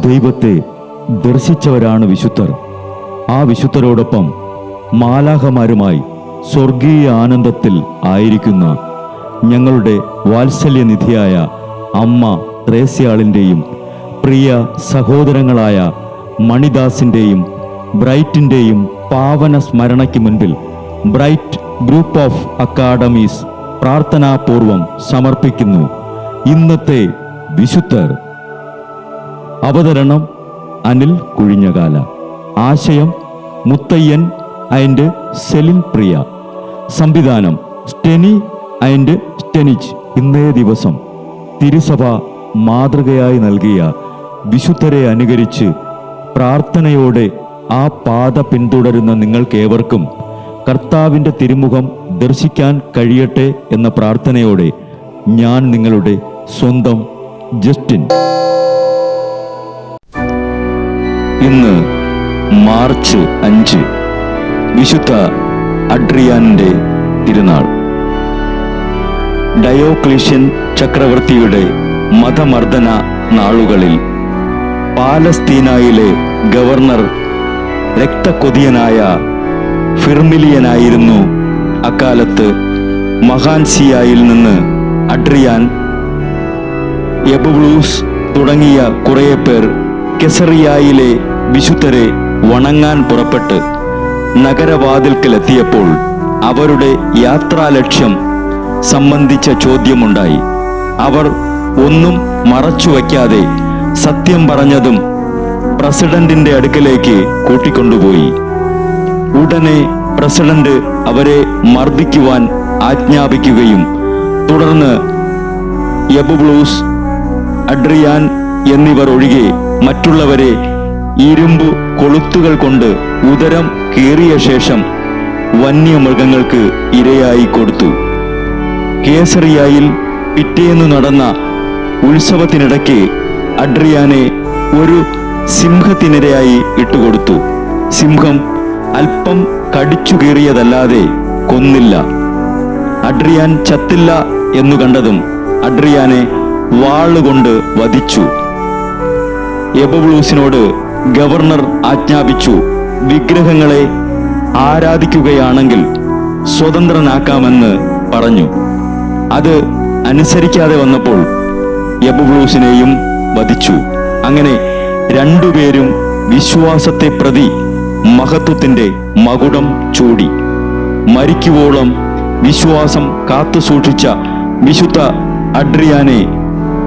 ദൈവത്തെ ദർശിച്ചവരാണ് വിശുദ്ധർ. ആ വിശുദ്ധരോടൊപ്പം മാലാഖമാരുമായി സ്വർഗീയ ആനന്ദത്തിൽ ആയിരിക്കുന്ന ഞങ്ങളുടെ വാത്സല്യനിധിയായ അമ്മ ത്രേസ്യാളിൻ്റെയും പ്രിയ സഹോദരങ്ങളായ മണിദാസിൻ്റെയും ബ്രൈറ്റിൻ്റെയും പാവന സ്മരണയ്ക്ക് മുൻപിൽ ബ്രൈറ്റ് ഗ്രൂപ്പ് ഓഫ് അക്കാഡമീസ് പ്രാർത്ഥനാപൂർവം സമർപ്പിക്കുന്നു ഇന്നത്തെ വിശുദ്ധർ. അവതരണം അനിൽ കുഴിഞ്ഞകാല. ആശയം മുത്തയ്യൻ ആൻഡ് സെലിൻ പ്രിയ. സംവിധാനം സ്റ്റെനി ആൻഡ് സ്റ്റെനിച്ച്. ഇന്നേ ദിവസം തിരുസഭ മാതൃകയായി നൽകിയ വിശുദ്ധരെ അനുകരിച്ച് പ്രാർത്ഥനയോടെ ആ പാത പിന്തുടരുന്ന നിങ്ങൾക്കേവർക്കും കർത്താവിൻ്റെ തിരുമുഖം ദർശിക്കാൻ കഴിയട്ടെ എന്ന പ്രാർത്ഥനയോടെ ഞാൻ നിങ്ങളുടെ സ്വന്തം ജസ്റ്റിൻ. ഇന്ന് മാർച്ച് 5 വിശുദ്ധ അഡ്രിയാന്റെ തിരുനാൾ. ഡയോക്ലീഷ്യൻ ചക്രവർത്തിയുടെ മതമർദ്ദന നാളുകളിൽ പാലസ്തീനയിലെ ഗവർണർ രക്തക്കൊതിയനായ ഫിർമിലിയനായിരുന്നു. അക്കാലത്ത് മഹാൻസിയായിൽ നിന്ന് അഡ്രിയാൻ, എബുബ്ലൂസ് തുടങ്ങിയ കുറേ പേർ കെസറിയായിലെ വിശുദ്ധരെ വണങ്ങാൻ പുറപ്പെട്ട് നഗരവാതിൽക്കലെത്തിയപ്പോൾ അവരുടെ യാത്രാലക്ഷ്യം സംബന്ധിച്ച ചോദ്യമുണ്ടായി. അവർ ഒന്നും മറച്ചുവയ്ക്കാതെ സത്യം പറഞ്ഞതും പ്രസിഡന്റിന്റെ അടുക്കലേക്ക് കൂട്ടിക്കൊണ്ടുപോയി. ഉടനെ പ്രസിഡന്റ് അവരെ മർദ്ദിക്കുവാൻ ആജ്ഞാപിക്കുകയും തുടർന്ന് എബുബ്ലൂസ്, അഡ്രിയാൻ എന്നിവർ ഒഴികെ മറ്റുള്ളവരെ ഇരുമ്പ് കൊളുത്തുകൾ കൊണ്ട് ഉദരം കീറിയ ശേഷം വന്യമൃഗങ്ങൾക്ക് ഇരയായി കൊടുത്തു. കേസറിയായിൽ പിറ്റേന്നു നടന്ന ഉത്സവത്തിനിടയ്ക്ക് അഡ്രിയാനെ ഒരു സിംഹത്തിനിരയായി ഇട്ടുകൊടുത്തു. സിംഹം അല്പം കടിച്ചു കീറിയതല്ലാതെ കൊന്നില്ല. അഡ്രിയാൻ ചത്തില്ല എന്നു കണ്ടതും അഡ്രിയാനെ വാളുകൊണ്ട് വധിച്ചു. എബുബ്ലൂസിനോട് ഗവർണർ ആജ്ഞാപിച്ചു, വിഗ്രഹങ്ങളെ ആരാധിക്കുകയാണെങ്കിൽ സ്വതന്ത്രനാക്കാമെന്ന് പറഞ്ഞു. അത് അനുസരിക്കാതെ വന്നപ്പോൾ എബുബ്ലൂസിനെയും വധിച്ചു. അങ്ങനെ രണ്ടുപേരും വിശ്വാസത്തെ പ്രതി മഹത്വത്തിന്റെ മകുടം ചൂടി. മരിക്കുവോളം വിശ്വാസം കാത്തു സൂക്ഷിച്ച വിശുദ്ധ അഡ്രിയാനെ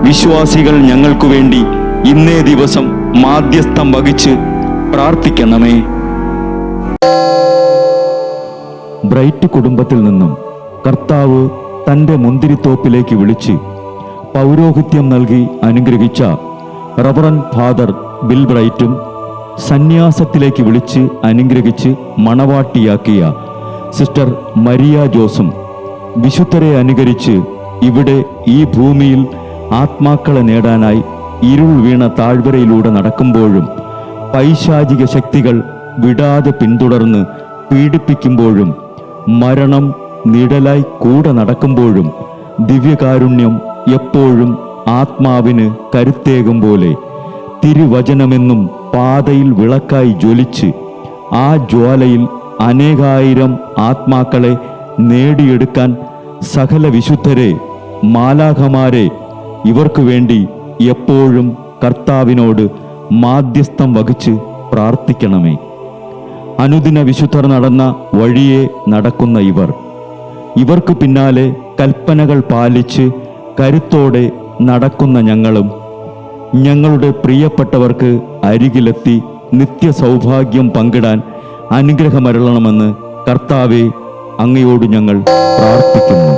വിശ്വാസികൾ ഞങ്ങൾക്കു വേണ്ടി ഇന്നേ ദിവസം മാധ്യസ്ഥം വഹിച്ച് പ്രാർത്ഥിക്കണമേ. ബ്രൈറ്റ് കുടുംബത്തിൽ നിന്നും കർത്താവ് തൻ്റെ മുന്തിരിത്തോപ്പിലേക്ക് വിളിച്ച് പൗരോഹിത്യം നൽകി അനുഗ്രഹിച്ച റവറൻ ഫാദർ ബിൽ ബ്രൈറ്റും സന്യാസത്തിലേക്ക് വിളിച്ച് അനുഗ്രഹിച്ച് മണവാട്ടിയാക്കിയ സിസ്റ്റർ മരിയ ജോസും വിശുദ്ധരെ അനുകരിച്ച് ഇവിടെ ഈ ഭൂമിയിൽ ആത്മാക്കളെ നേടാനായി ഇരുൾ വീണ താഴ്വരയിലൂടെ നടക്കുമ്പോഴും പൈശാചിക ശക്തികൾ വിടാതെ പിന്തുടർന്ന് പീഡിപ്പിക്കുമ്പോഴും മരണം നിഴലായി കൂടെ നടക്കുമ്പോഴും ദിവ്യകാരുണ്യം എപ്പോഴും ആത്മാവിന് കരുത്തേകും പോലെ തിരുവചനമെന്നും പാതയിൽ വിളക്കായി ജ്വലിച്ച് ആ ജ്വാലയിൽ അനേകായിരം ആത്മാക്കളെ നേടിയെടുക്കാൻ സകല വിശുദ്ധരെ, മാലാഖമാരെ ഇവർക്കു വേണ്ടി എപ്പോഴും കർത്താവിനോട് മാധ്യസ്ഥം വഹിച്ച് പ്രാർത്ഥിക്കണമേ. അനുദിന വിശുദ്ധർ നടന്ന വഴിയെ നടക്കുന്ന ഇവർക്ക് പിന്നാലെ കൽപ്പനകൾ പാലിച്ച് കരുത്തോടെ നടക്കുന്ന ഞങ്ങളും ഞങ്ങളുടെ പ്രിയപ്പെട്ടവർക്ക് അരികിലെത്തി നിത്യസൗഭാഗ്യം പങ്കിടാൻ അനുഗ്രഹമരുളണമെന്ന് കർത്താവേ അങ്ങയോട് ഞങ്ങൾ പ്രാർത്ഥിക്കുന്നു.